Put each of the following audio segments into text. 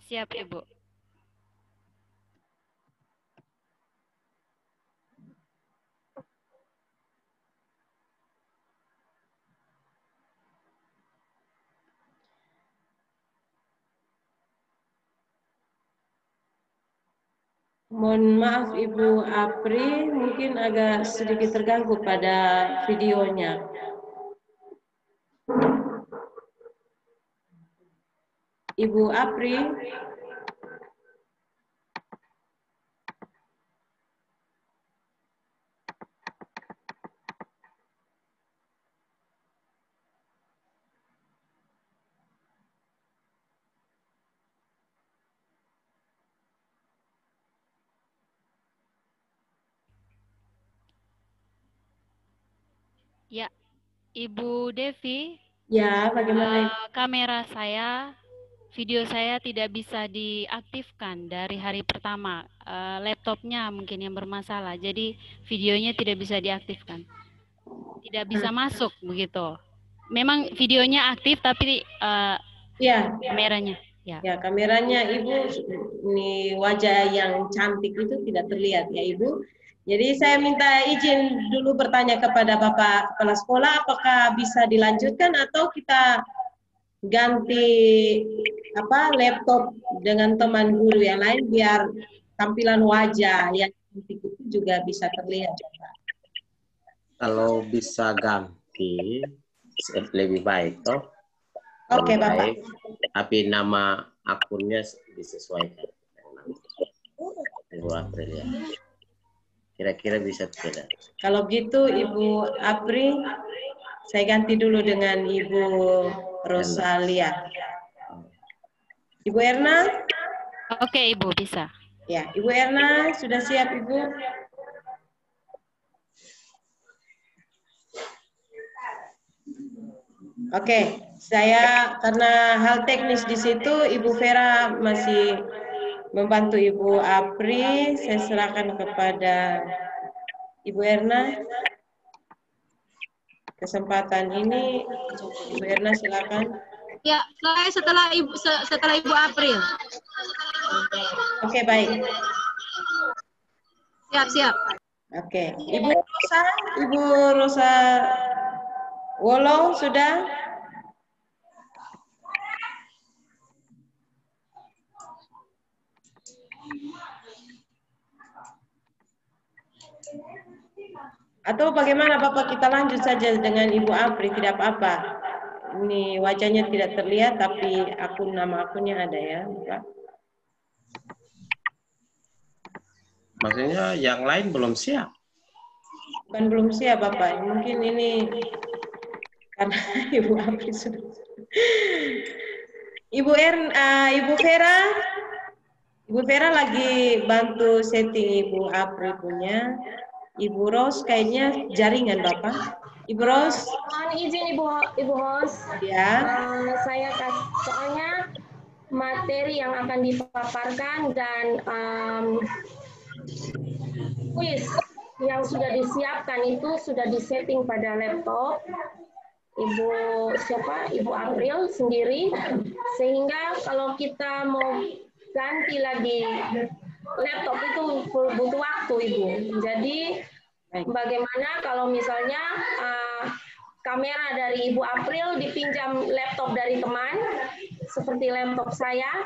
Siap, Ibu. Mohon maaf Ibu Apri, mungkin agak sedikit terganggu pada videonya. Ibu Apri. Ya, Ibu Devi. Ya, bagaimana? Kamera saya, video saya tidak bisa diaktifkan dari hari pertama. Laptopnya mungkin yang bermasalah, jadi videonya tidak bisa diaktifkan. Tidak bisa masuk begitu. Memang videonya aktif tapi Ya, kameranya. Ya. Ya, kameranya Ibu, ini wajah yang cantik itu tidak terlihat ya Ibu. Jadi saya minta izin dulu bertanya kepada Bapak Kepala Sekolah, apakah bisa dilanjutkan atau kita ganti laptop dengan teman guru yang lain biar tampilan wajah yang cantik itu juga bisa terlihat. Kalau bisa ganti lebih baik toh. Oke, Bapak. Tapi nama akunnya disesuaikan. Ibu April ya. Kira-kira bisa tidak? Kalau gitu Ibu Apri, saya ganti dulu dengan Ibu Rosalia. Ibu Erna? Oke, Ibu, bisa. Ya, Ibu Erna sudah siap, Ibu? Oke, saya karena hal teknis di situ, Ibu Vera masih membantu Ibu Apri. Saya serahkan kepada Ibu Erna. Kesempatan ini, Ibu Erna silakan. Ya, saya setelah Ibu April. Oke, baik. Siap. Oke, Ibu Rosa Wolo sudah? Atau bagaimana Bapak, kita lanjut saja dengan Ibu Apri, tidak apa-apa. Ini wajahnya tidak terlihat tapi nama akunnya ada ya, Bapak. Maksudnya yang lain belum siap? Bukan belum siap Bapak, mungkin ini karena Ibu Apri sudah. Ibu Vera lagi bantu setting Ibu Apri punya. Ibu Ros kayaknya jaringan Bapak. Ibu Ros. Mohon izin Ibu Host. Ya. Saya soalnya materi yang akan dipaparkan dan kuis yang sudah disiapkan itu sudah disetting pada laptop Ibu April sendiri, sehingga kalau kita mau ganti lagi laptop itu butuh waktu Ibu. Jadi bagaimana kalau misalnya kamera dari Ibu April dipinjam laptop dari teman seperti laptop saya,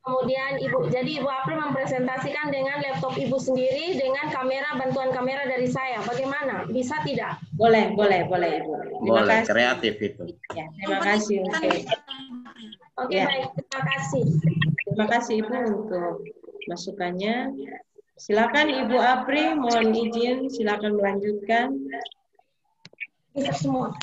kemudian Ibu April mempresentasikan dengan laptop Ibu sendiri dengan bantuan kamera dari saya. Bagaimana? Bisa tidak? Boleh Ibu. Terima kasih. Kreatif itu. Ya, terima kasih. Oke, baik. Terima kasih. Terima kasih Ibu untuk masukannya. Silakan Ibu Apri, mohon izin, silakan melanjutkan. Duduk semua.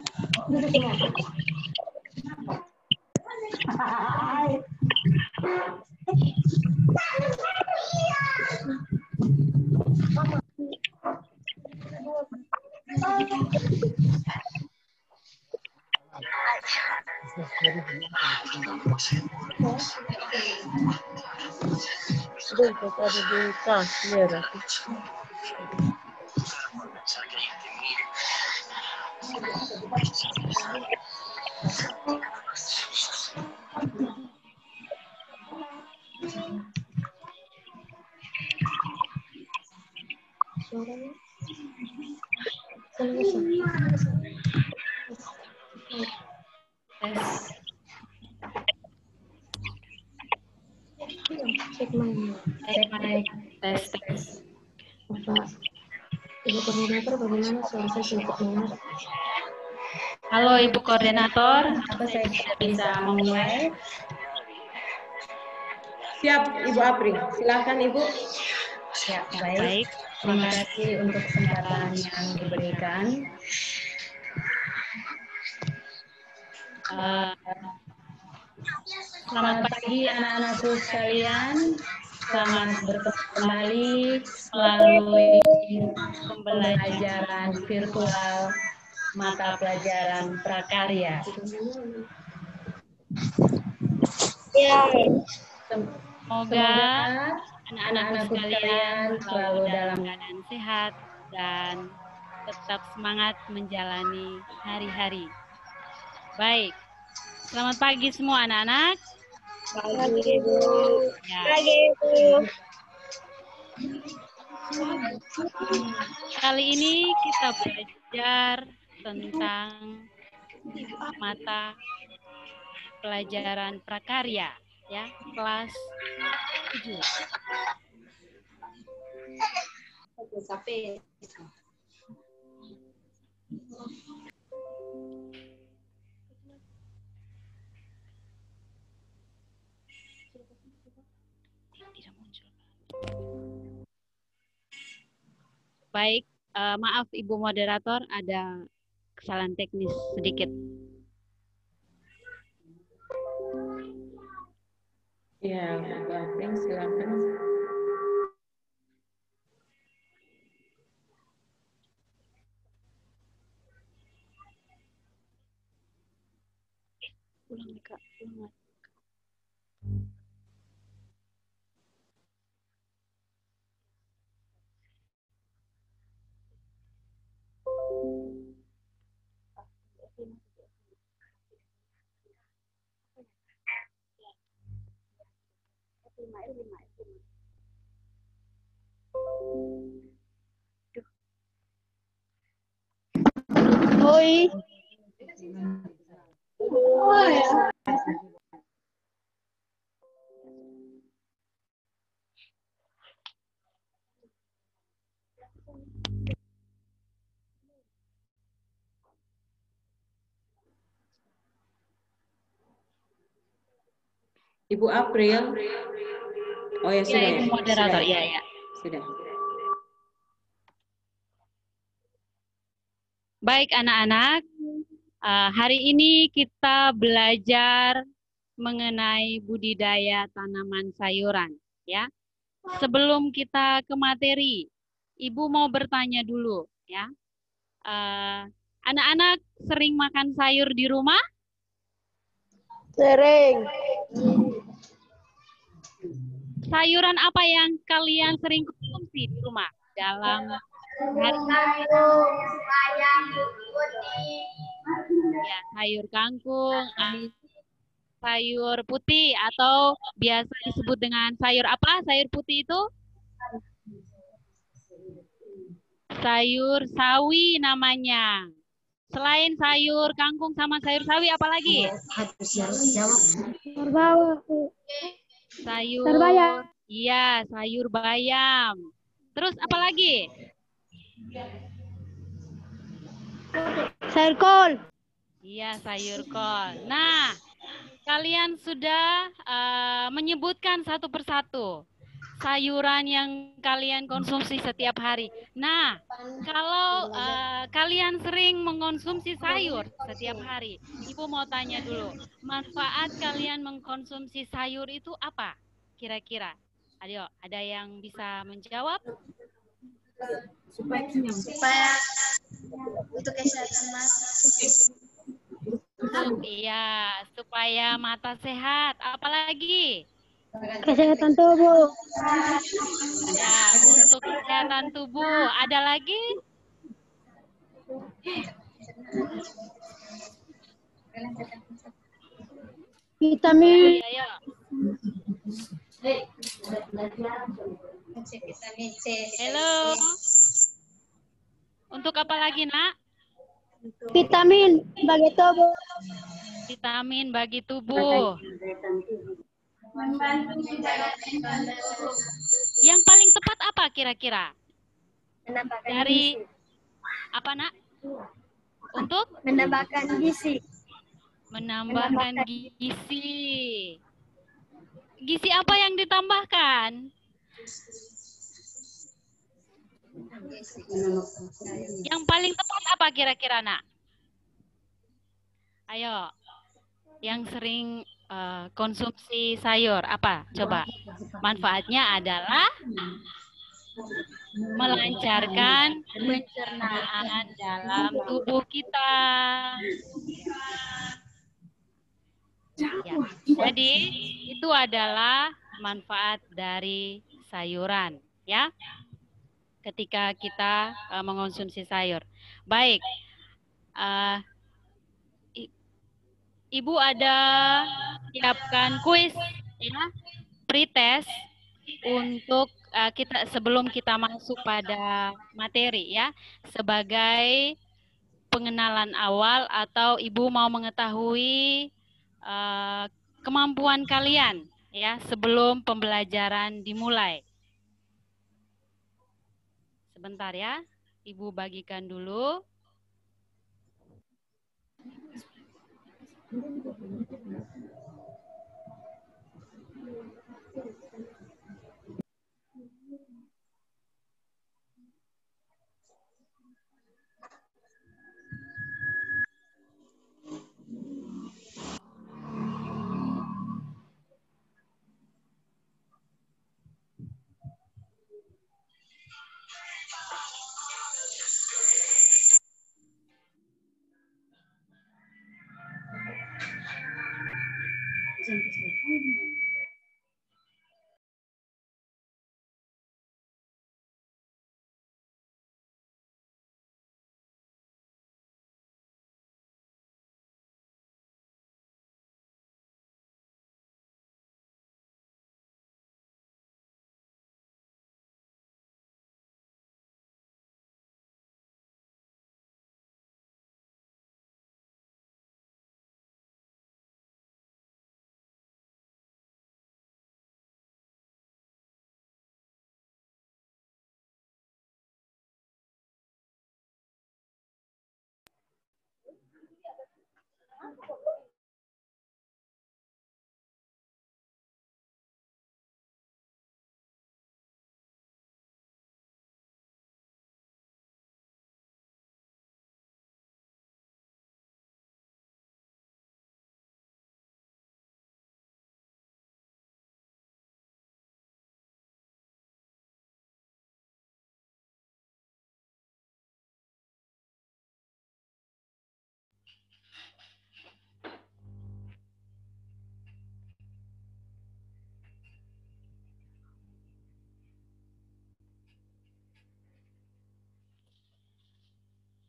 Tes. Ibu koordinator bagaimana suara saya sedikit dengar? Halo Ibu Koordinator, apa saya sudah bisa memulai? Siap, Ibu Apri. Silakan Ibu. Ya, baik. Terima kasih untuk kesempatan yang diberikan. Selamat pagi anak-anakku sekalian. Selamat bertemu kembali melalui pembelajaran virtual mata pelajaran prakarya. Semoga anak-anakku sekalian selalu dalam keadaan sehat dan tetap semangat menjalani hari-hari. Baik, selamat pagi semua anak-anak. Pagi, Ibu. Ya. Pagi, Ibu. Kali ini kita belajar tentang mata pelajaran prakarya, ya, kelas 7. Baik, maaf Ibu Moderator, ada kesalahan teknis sedikit. Ya, Ibu Apri, silakan. Ulang nih Kak, ulang. Oi. Ibu April. Oh ya, sudah Ya, Ibu Moderator, sudah. ya. Sudah. Baik anak-anak, hari ini kita belajar mengenai budidaya tanaman sayuran, ya. Sebelum kita ke materi, Ibu mau bertanya dulu, ya. Anak-anak sering makan sayur di rumah? Sering. Sayuran apa yang kalian sering konsumsi di rumah dalam hari? Ya, sayur kangkung, sayur putih atau biasa disebut dengan sayur apa? Sayur putih itu? Sayur sawi namanya. Selain sayur kangkung sama sayur sawi, apa lagi? Sayur bayam. Iya, sayur bayam. Terus apa lagi? Sayur kol. Iya, sayur kol. Nah, kalian sudah menyebutkan satu persatu sayuran yang kalian konsumsi setiap hari. Nah, kalau kalian sering mengkonsumsi sayur setiap hari, Ibu mau tanya dulu, manfaat kalian mengkonsumsi sayur itu apa? Kira-kira? Ayo, ada yang bisa menjawab? Supaya untuk kesehatan mata. Iya, supaya mata sehat. Apalagi? Kesehatan tubuh. Ya, untuk kesehatan tubuh. Ada lagi? Vitamin. Ayo. Vitamin C. Halo. Untuk apa lagi, Nak? Vitamin bagi tubuh. Vitamin bagi tubuh. Yang paling tepat apa kira-kira? Dari apa, Nak? Untuk Menambahkan gizi. menambahkan gizi. Gizi apa yang ditambahkan? Yang paling tepat apa kira-kira, Nak? Ayo, yang sering konsumsi sayur apa? Coba. Manfaatnya adalah melancarkan pencernaan dalam tubuh kita. Ya, jadi itu adalah manfaat dari sayuran, ya. Ketika kita mengonsumsi sayur. Baik, Ibu ada siapkan kuis, ya, pretest untuk kita sebelum kita masuk pada materi, ya, sebagai pengenalan awal atau Ibu mau mengetahui kemampuan kalian, ya, sebelum pembelajaran dimulai. Sebentar ya, Ibu bagikan dulu.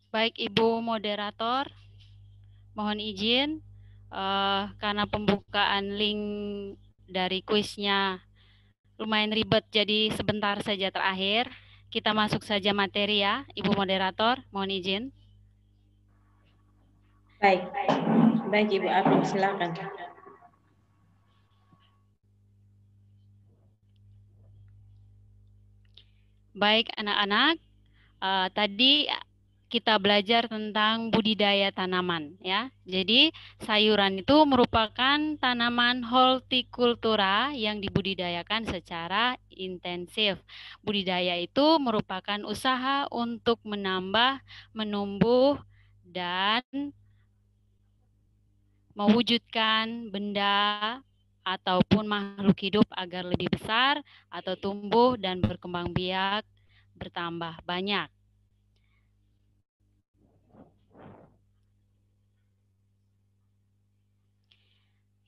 Baik Ibu moderator, mohon izin karena pembukaan link dari kuisnya lumayan ribet, jadi sebentar saja terakhir. Kita masuk saja materi ya, Ibu moderator, mohon izin. Baik, baik Ibu April, silakan. Baik anak-anak, tadi kita belajar tentang budidaya tanaman, ya. Jadi sayuran itu merupakan tanaman hortikultura yang dibudidayakan secara intensif. Budidaya itu merupakan usaha untuk menambah, menumbuh, dan mewujudkan benda ataupun makhluk hidup agar lebih besar atau tumbuh dan berkembang biak bertambah banyak.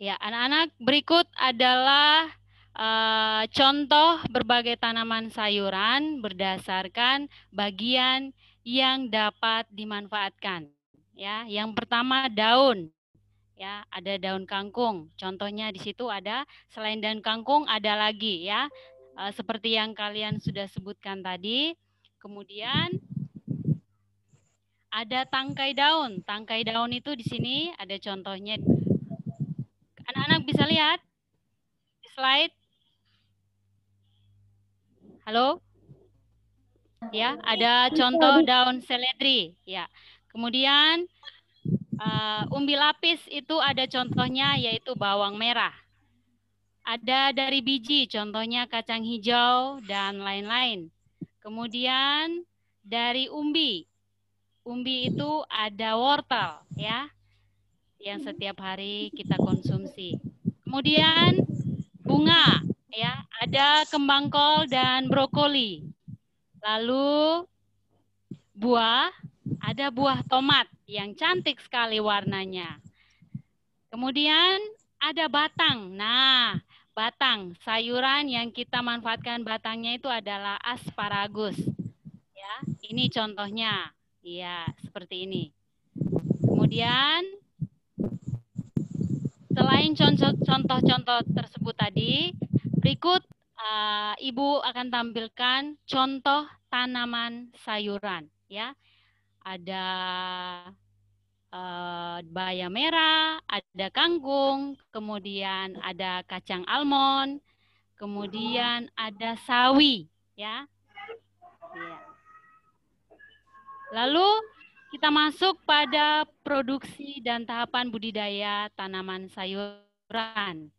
Ya, anak-anak, berikut adalah contoh berbagai tanaman sayuran berdasarkan bagian yang dapat dimanfaatkan. Ya, yang pertama daun. Ya, ada daun kangkung. Contohnya di situ ada, selain daun kangkung ada lagi ya. Seperti yang kalian sudah sebutkan tadi. Kemudian ada tangkai daun. Tangkai daun itu di sini ada contohnya. Anak-anak bisa lihat di slide? Halo? Ya, ada contoh daun seledri. Ya. Kemudian umbi lapis itu ada contohnya yaitu bawang merah. Ada dari biji, contohnya kacang hijau dan lain-lain. Kemudian dari umbi. Umbi itu ada wortel ya, yang setiap hari kita konsumsi. Kemudian bunga ya, ada kembang kol dan brokoli. Lalu buah, ada buah tomat yang cantik sekali warnanya. Kemudian ada batang. Nah, batang sayuran yang kita manfaatkan batangnya itu adalah asparagus. Ya, ini contohnya. Iya, seperti ini. Kemudian selain contoh-contoh tersebut tadi, berikut Ibu akan tampilkan contoh tanaman sayuran. Ya, ada bayam merah, ada kangkung, kemudian ada kacang almond, kemudian ada sawi, ya. Lalu kita masuk pada produksi dan tahapan budidaya tanaman sayuran.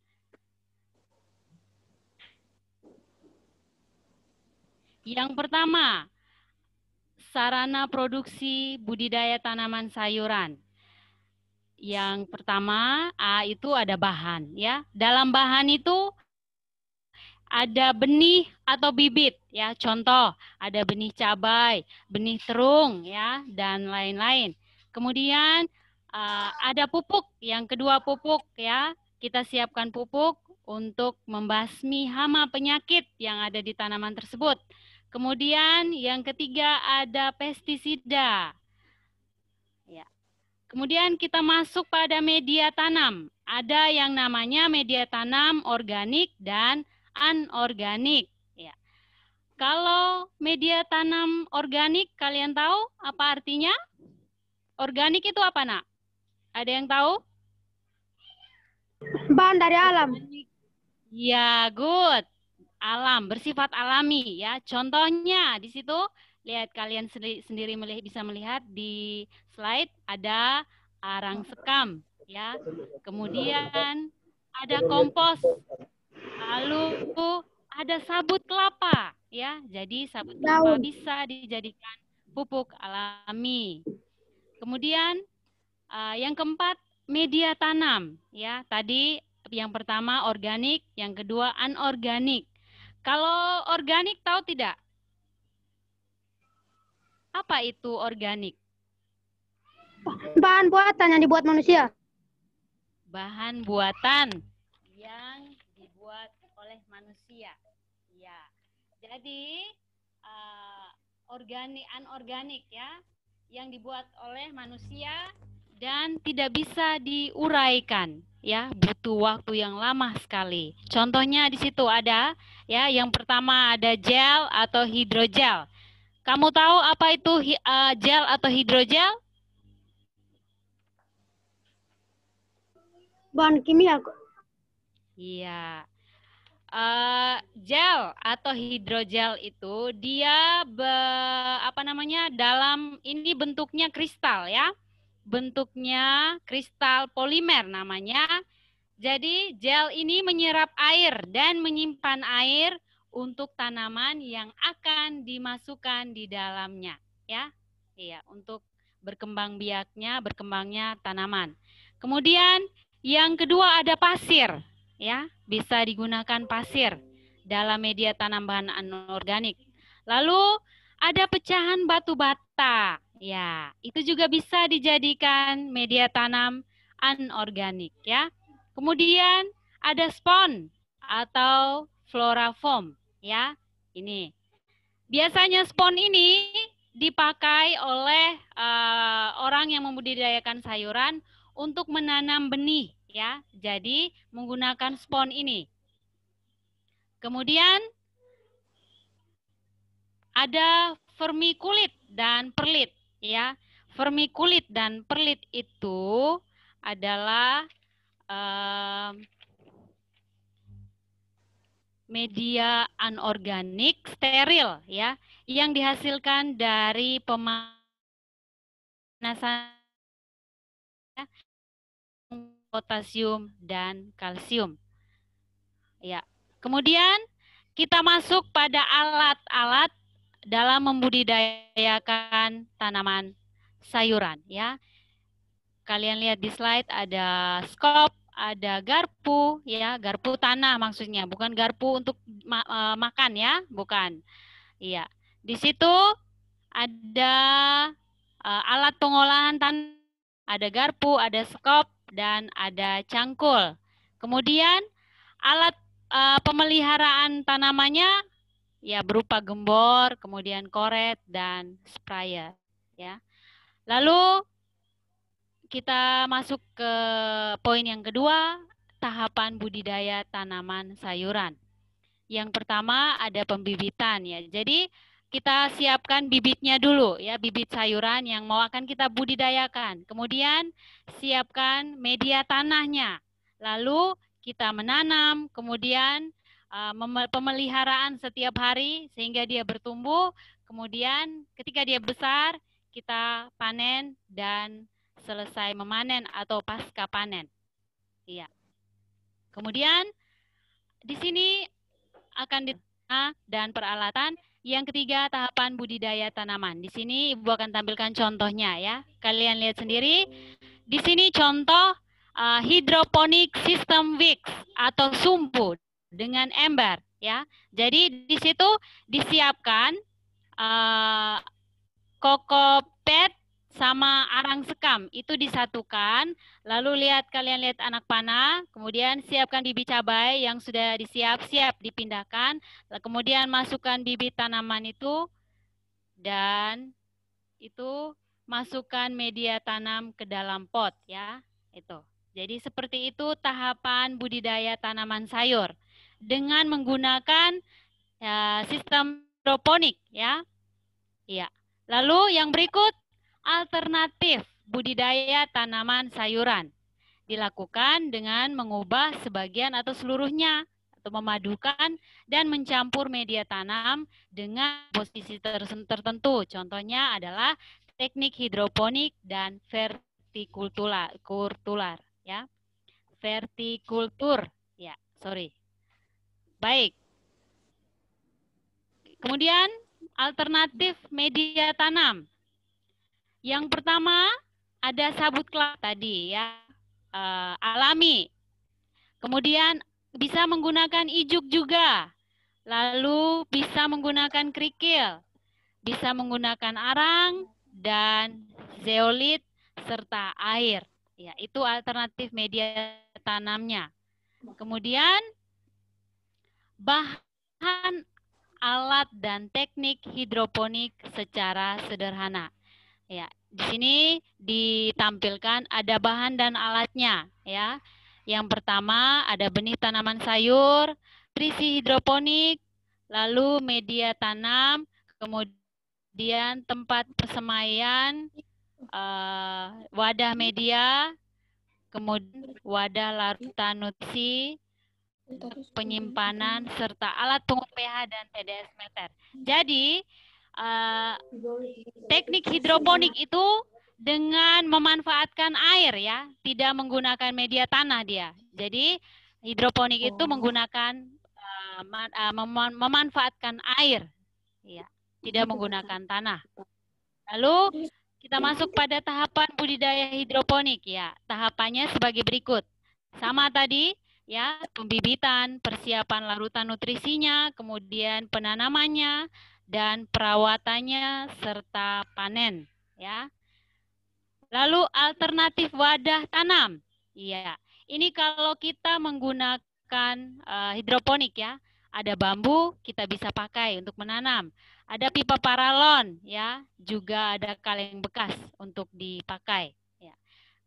Yang pertama, sarana produksi budidaya tanaman sayuran. Yang pertama, itu ada bahan ya. Dalam bahan itu ada benih atau bibit ya. Contoh, ada benih cabai, benih terung ya, dan lain-lain. Kemudian ada pupuk. Yang kedua pupuk ya. Kita siapkan pupuk untuk membasmi hama penyakit yang ada di tanaman tersebut. Kemudian yang ketiga ada pestisida. Ya. Kemudian kita masuk pada media tanam. Ada yang namanya media tanam organik dan anorganik. Ya. Kalau media tanam organik, kalian tahu apa artinya? Organik itu apa, Nak? Ada yang tahu? Bahan dari alam. Ya, good. Alam, bersifat alami ya. Contohnya di situ, lihat kalian sendiri bisa melihat di slide ada arang sekam ya. Kemudian ada kompos. Lalu ada sabut kelapa ya. Jadi sabut kelapa bisa dijadikan pupuk alami. Kemudian yang keempat media tanam ya. Tadi yang pertama organik, yang kedua anorganik. Kalau organik tahu tidak? Apa itu organik? Bahan buatan yang dibuat manusia. Bahan buatan yang dibuat oleh manusia. Ya. Jadi organik, anorganik ya, yang dibuat oleh manusia dan tidak bisa diuraikan. Ya, butuh waktu yang lama sekali. Contohnya di situ ada ya, yang pertama ada gel atau hidrogel. Kamu tahu apa itu gel atau hidrogel? Bahan kimia. Iya. Gel atau hidrogel itu dia dalam ini bentuknya kristal ya. Bentuknya kristal polimer namanya. Jadi gel ini menyerap air dan menyimpan air untuk tanaman yang akan dimasukkan di dalamnya ya. Iya, untuk berkembangnya tanaman. Kemudian yang kedua ada pasir ya, bisa digunakan pasir dalam media tanam bahan anorganik. Lalu ada pecahan batu bata. Ya, itu juga bisa dijadikan media tanam anorganik ya. Kemudian ada spon atau florafoam ya. Ini. Biasanya spon ini dipakai oleh orang yang membudidayakan sayuran untuk menanam benih ya. Jadi menggunakan spon ini. Kemudian ada vermikulit dan perlit ya. vermikulit dan perlit itu adalah media anorganik steril ya, yang dihasilkan dari pemanasan potasium dan kalsium. Ya. Kemudian kita masuk pada alat-alat dalam membudidayakan tanaman sayuran ya. Kalian lihat di slide ada skop, ada garpu ya, garpu tanah maksudnya, bukan garpu untuk makan ya, bukan. Iya. Di situ ada alat pengolahan tanah, ada garpu, ada skop, dan ada cangkul. Kemudian alat pemeliharaan tanamannya ya berupa gembor, kemudian koret dan sprayer ya. Lalu kita masuk ke poin yang kedua, tahapan budidaya tanaman sayuran. Yang pertama ada pembibitan ya. Jadi kita siapkan bibitnya dulu ya, bibit sayuran yang mau akan kita budidayakan. Kemudian siapkan media tanahnya. Lalu kita menanam, kemudian pemeliharaan setiap hari sehingga dia bertumbuh. Kemudian ketika dia besar, kita panen dan selesai memanen atau pasca panen. Iya. Kemudian di sini akan ditanam dan peralatan. Yang ketiga, tahapan budidaya tanaman. Di sini Ibu akan tampilkan contohnya ya. Kalian lihat sendiri. Di sini contoh hidroponik sistem Wicks atau sumpu dengan ember ya. Jadi di situ disiapkan kokopet sama arang sekam itu disatukan, lalu kalian lihat anak panah, kemudian siapkan bibit cabai yang sudah siap dipindahkan, kemudian masukkan bibit tanaman itu, dan itu masukkan media tanam ke dalam pot ya, itu. Jadi seperti itu tahapan budidaya tanaman sayur dengan menggunakan sistem hidroponik ya. Iya. Lalu yang berikut, alternatif budidaya tanaman sayuran. Dilakukan dengan mengubah sebagian atau seluruhnya, atau memadukan dan mencampur media tanam dengan posisi tertentu. Contohnya adalah teknik hidroponik dan vertikultur ya. Vertikultur, ya, sorry. Baik. Kemudian alternatif media tanam. Yang pertama ada sabut kelapa tadi ya, alami. Kemudian bisa menggunakan ijuk juga. Lalu bisa menggunakan kerikil. Bisa menggunakan arang dan zeolit serta air. Ya, itu alternatif media tanamnya. Kemudian bahan alat dan teknik hidroponik secara sederhana. Ya, di sini ditampilkan ada bahan dan alatnya ya. Yang pertama ada benih tanaman sayur, nutrisi hidroponik, lalu media tanam, kemudian tempat persemaian, wadah media, kemudian wadah larutan nutrisi, penyimpanan serta alat pengukur pH dan TDS meter. Jadi teknik hidroponik itu dengan memanfaatkan air ya, tidak menggunakan media tanah dia. Jadi hidroponik itu menggunakan memanfaatkan air, ya, tidak menggunakan tanah. Lalu kita masuk pada tahapan budidaya hidroponik ya. Tahapannya sebagai berikut. Sama tadi ya, pembibitan, persiapan larutan nutrisinya, kemudian penanamannya, dan perawatannya serta panen ya. Lalu alternatif wadah tanam. Iya, ini kalau kita menggunakan hidroponik ya, ada bambu kita bisa pakai untuk menanam. Ada pipa paralon ya, juga ada kaleng bekas untuk dipakai ya.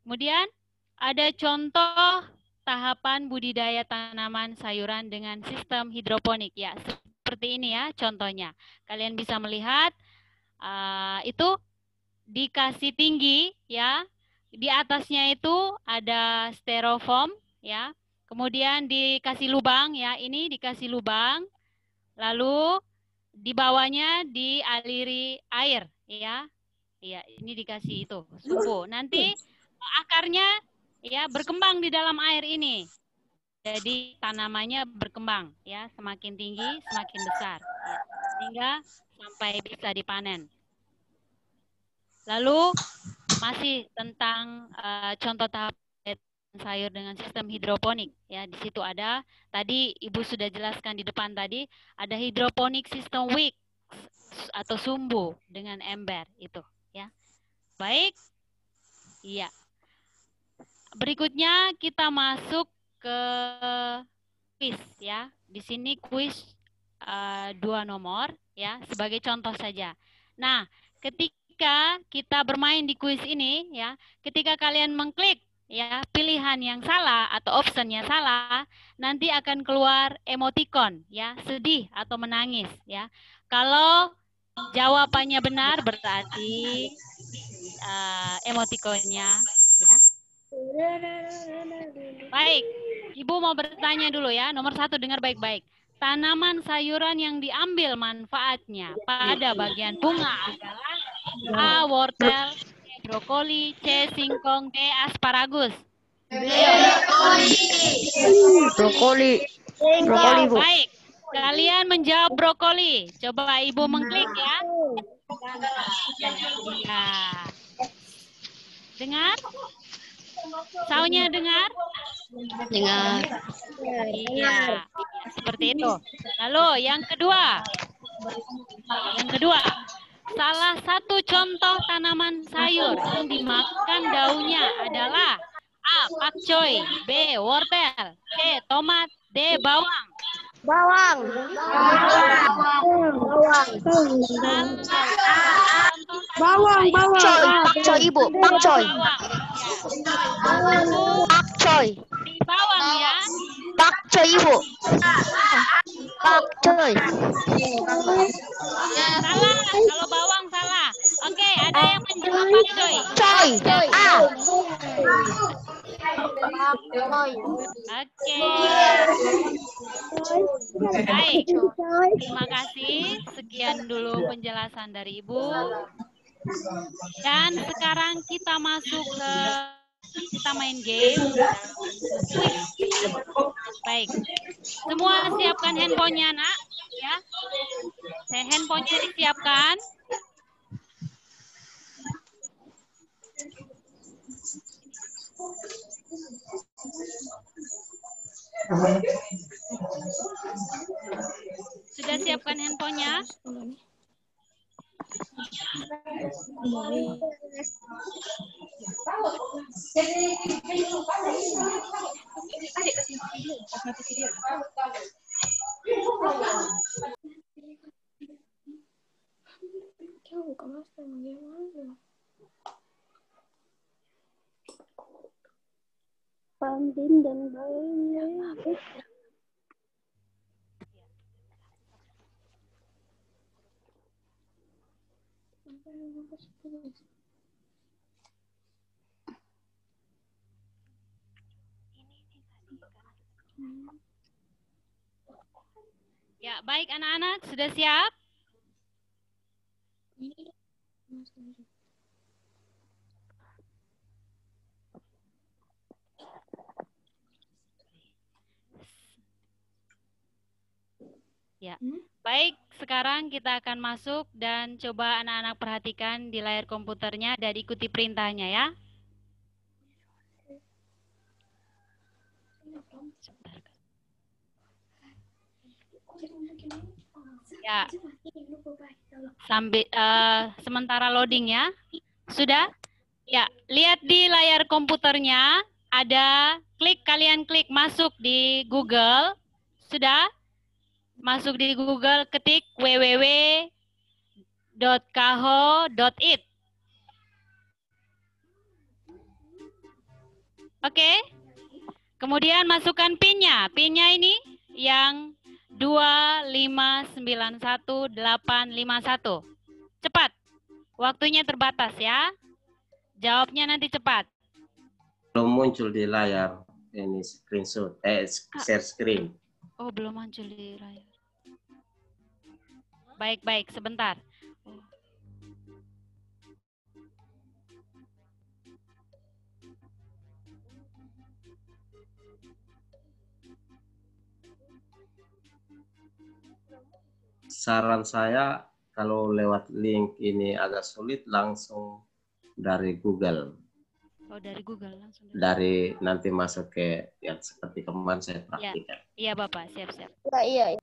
Kemudian ada contoh tahapan budidaya tanaman sayuran dengan sistem hidroponik ya. Seperti ini ya contohnya. Kalian bisa melihat itu dikasih tinggi ya. Di atasnya itu ada styrofoam ya. Kemudian dikasih lubang ya. Ini dikasih lubang. Lalu di bawahnya dialiri air ya. Ya, ini dikasih itu sumbu. Nanti akarnya ya berkembang di dalam air ini. Jadi tanamannya berkembang ya, semakin tinggi semakin besar ya, sehingga sampai bisa dipanen. Lalu masih tentang contoh tahap sayur dengan sistem hidroponik ya. Di situ ada, tadi Ibu sudah jelaskan di depan tadi, ada hidroponik sistem wick atau sumbu dengan ember itu ya. Baik. Iya. Berikutnya kita masuk ke kuis ya. Di sini kuis 2 nomor ya, sebagai contoh saja. Nah, ketika kita bermain di kuis ini ya, ketika kalian mengklik ya pilihan yang salah atau optionnya salah, nanti akan keluar emoticon ya, sedih atau menangis ya. Kalau jawabannya benar berarti emoticonnya ya. Baik, Ibu mau bertanya dulu ya. Nomor 1, dengar baik-baik. Tanaman sayuran yang diambil manfaatnya pada bagian bunga adalah A. wortel, B. brokoli, C. singkong, D. asparagus. Brokoli. Brokoli, Bu. Baik, kalian menjawab brokoli. Coba Ibu mengklik ya. Ya. Dengar? Saunya dengar? Dengar. Iya, seperti itu. Lalu yang kedua. Salah satu contoh tanaman sayur yang dimakan daunnya adalah A. pakcoy, B. wortel, C. tomat, D. bawang. Bawang. Bawang. Pakcoy, Ibu. Pakcoy. Pakcoy. Di bawang ya. Pakcoy, Ibu. Pakcoy. Salah, kalau bawang salah. Oke, ada yang menjawab pakcoy. Coy. Oke. Baik. Terima kasih. Sekian dulu penjelasan dari Ibu. Dan sekarang kita masuk ke main game. Baik. Semua siapkan handphonenya, Nak, ya. Handphonenya disiapkan. Sudah siapkan handphonenya? Pandin dan bayi. Ya, baik anak-anak, sudah siap? Ya, baik. Sekarang kita akan masuk dan coba anak-anak perhatikan di layar komputernya dan ikuti perintahnya ya. Ya, sambil sementara loading ya. Sudah? Ya, lihat di layar komputernya ada kalian klik masuk di Google. Sudah? Masuk di Google, ketik www.kaho.it. Oke? Kemudian masukkan PIN-nya. PIN-nya ini yang 2591851. Cepat. Waktunya terbatas ya. Jawabnya nanti cepat. Belum muncul di layar ini screenshot, share screen. Oh, belum muncul di layar. Baik, sebentar. Saran saya kalau lewat link ini agak sulit, langsung dari Google. Oh, dari Google langsung. Dari nanti masuk ke yang seperti kemarin saya praktikan. Iya, Bapak, siap-siap. Iya.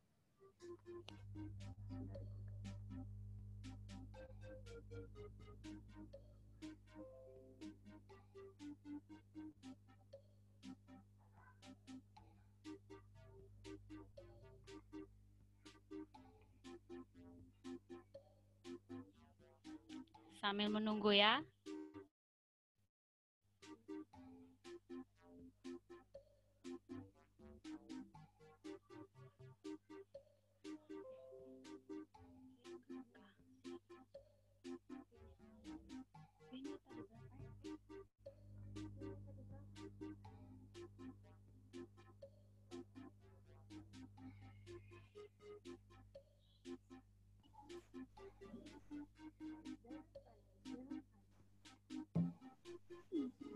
Sambil menunggu ya.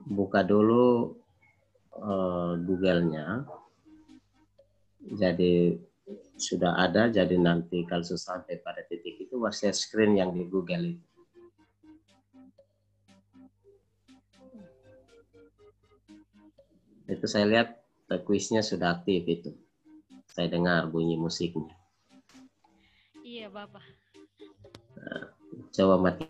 Buka dulu Google-nya. Jadi sudah ada, jadi nanti kalau sampai pada titik itu share screen yang di Google itu. Itu saya lihat kuisnya sudah aktif itu. Saya dengar bunyi musiknya. Iya, Bapak. Nah, coba mati.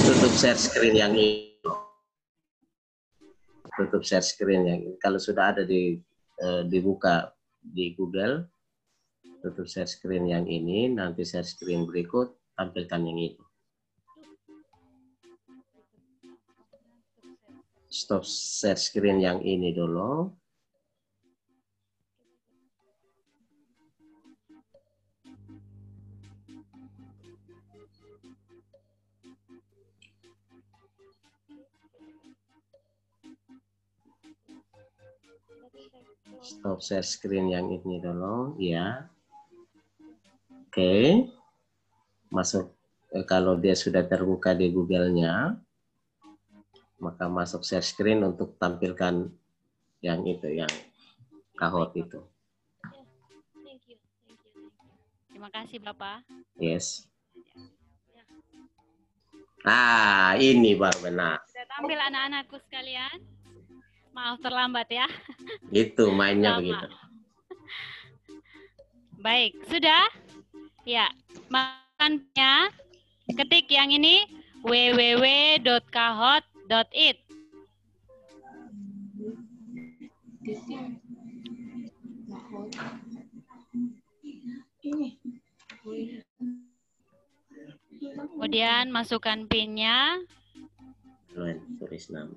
Tutup share screen yang ini. Tutup share screen yang ini. Kalau sudah ada dibuka di Google, tutup share screen yang ini, nanti share screen berikut tampilkan yang itu. Stop share screen yang ini dulu. Stop share screen yang ini dulu, ya. Oke. Masuk, kalau dia sudah terbuka di Google-nya, maka masuk share screen untuk tampilkan yang itu, yang kahot itu. Terima kasih, Bapak. Yes. Ah, ini baru benar. Sudah tampil anak-anakku sekalian. Maaf terlambat ya. Itu mainnya begitu. Baik, sudah? Ya, makannya ketik yang ini www.kahot.it. Kemudian masukkan PIN-nya. Tulis nama.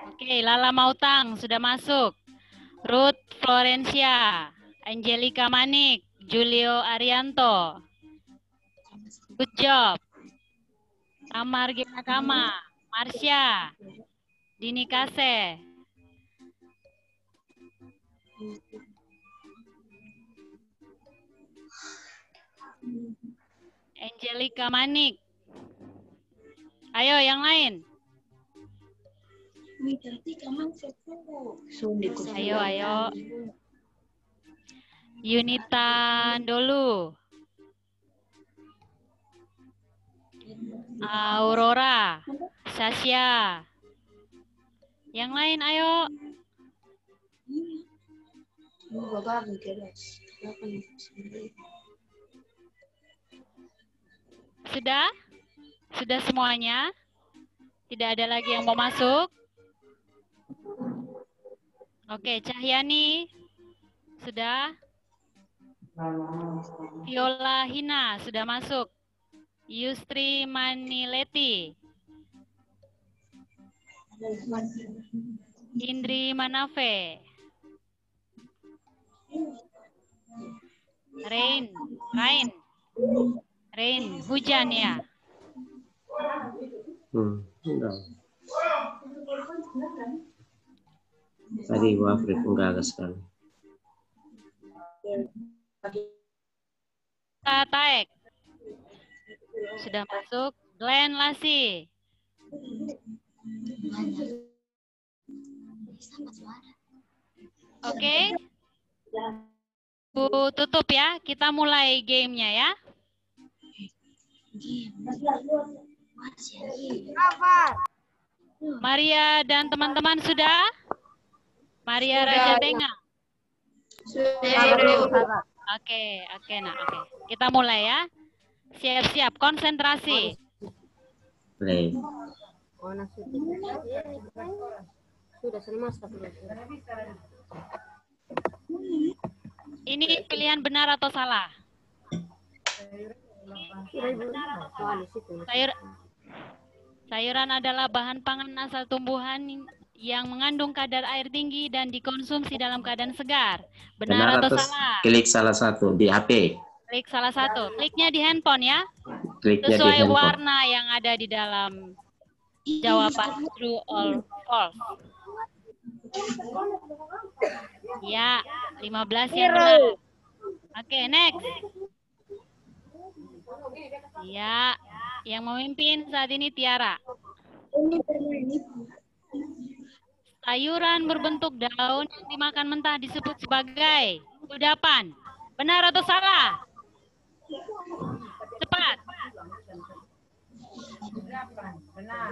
Oke, Lala Mautang sudah masuk. Ruth Florencia, Angelica Manik, Julio Arianto. Good job. Tamar Ginakama, Marsha, Dini Kase. Angelica Manik. Ayo yang lain. Ayo. Yunita Ndolu. Aurora. Sasya. Yang lain ayo. Sudah? Sudah semuanya? Tidak ada lagi yang mau masuk? Oke, Cahyani. Sudah? Viola Hina sudah masuk. Yustri Manileti. Indri Manafe. Rain, hujan ya. Enggak. Tadi Ibu Afri enggak sekali. Taek sudah masuk. Glenn Lasi. Oke. Bu tutup ya. Kita mulai gamenya ya. Maria dan teman-teman sudah? Maria Raja Benga. Oke, nah, oke. Kita mulai ya. Siap-siap, konsentrasi. Play. Ini pilihan benar atau salah? Sayuran adalah bahan pangan asal tumbuhan yang mengandung kadar air tinggi dan dikonsumsi dalam keadaan segar. Benar atau salah? Klik salah satu di HP. Klik salah satu. Kliknya di handphone ya. Kliknya sesuai di handphone. warna yang ada di dalam jawaban true or false. Ya, 15 yang benar. Oke, next. Ya, yang memimpin saat ini Tiara. Sayuran berbentuk daun yang dimakan mentah disebut sebagai kudapan. Benar atau salah? Cepat. Benar.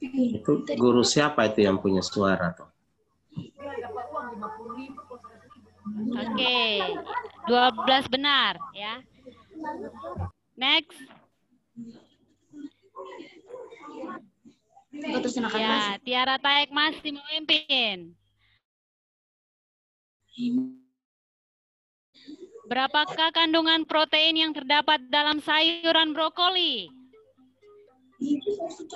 Itu guru siapa itu yang punya suara tuh? Oke, 12 benar ya. Next. Ya, Tiara Taek masih memimpin. Berapakah kandungan protein yang terdapat dalam sayuran brokoli?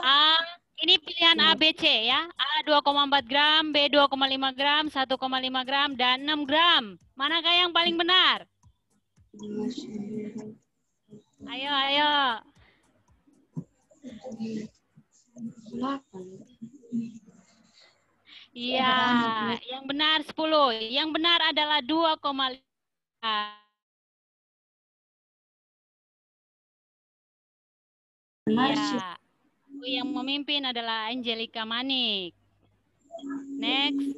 A, ini pilihan A, B, C ya. A 2,4 gram, B 2,5 gram, 1,5 gram, dan 6 gram. Manakah yang paling benar? Ayo, ayo. Iya, yang benar 10. Yang benar adalah 2,5. Iya. Yang memimpin adalah Angelica Manik. Next.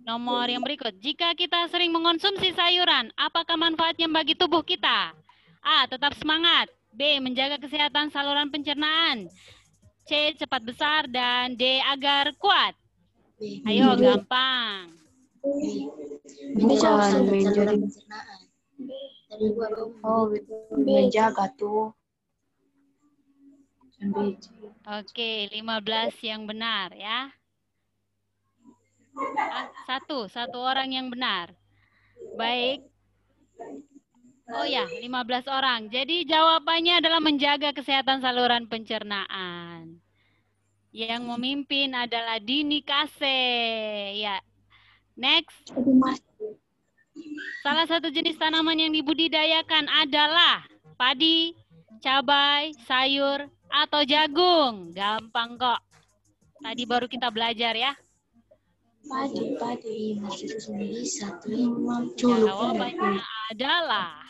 Nomor yang berikut. Jika kita sering mengonsumsi sayuran, apakah manfaatnya bagi tubuh kita? A. Tetap semangat. B. Menjaga kesehatan saluran pencernaan. C. Cepat besar. Dan D. Agar kuat. Ayo, gampang. Bukan menjadi. Oh, menjaga tuh. Oke, 15 yang benar ya. Satu orang yang benar. Baik. Oh ya, 15 orang. Jadi jawabannya adalah menjaga kesehatan saluran pencernaan. Yang memimpin adalah Dini Kase. Ya. Next. Salah satu jenis tanaman yang dibudidayakan adalah padi, cabai, sayur, atau jagung. Gampang kok. Tadi baru kita belajar ya. Padi masih bisa. Jawabannya adalah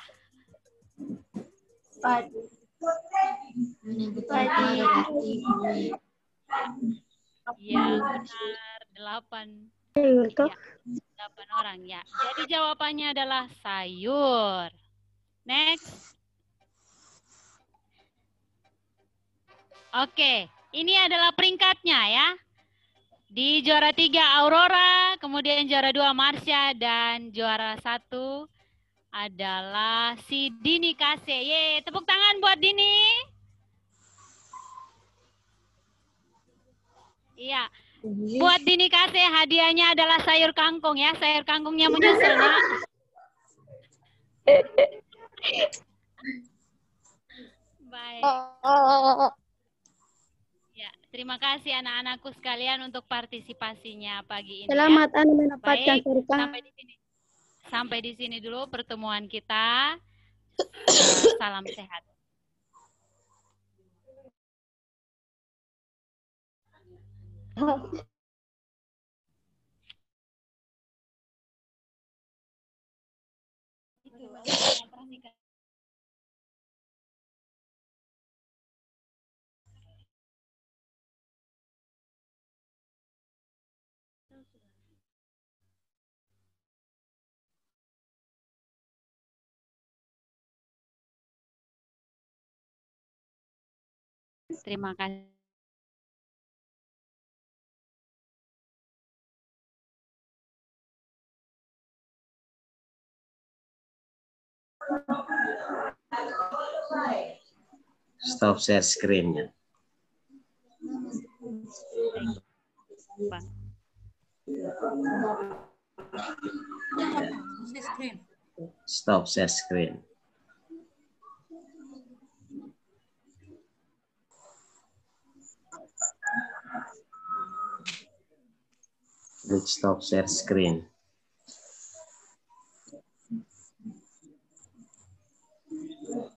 Padi. yang benar 8. Ya, 8 orang ya. Jadi jawabannya adalah sayur. Next. Oke, ini adalah peringkatnya ya. Di juara 3 Aurora, kemudian juara 2 Marsha, dan juara 1 adalah si Dini Kase. Ye, tepuk tangan buat Dini. Iya, Buat Dini kasih hadiahnya adalah sayur kangkung ya. Sayur kangkungnya menyusul ya. Baik. Ya, terima kasih anak-anakku sekalian untuk partisipasinya pagi ini. Selamat ya. mendapatkan Baik, sampai di sini dulu pertemuan kita. Salam sehat. Terima kasih. Stop share screen-nya. Stop share screen. Let's stop share screen.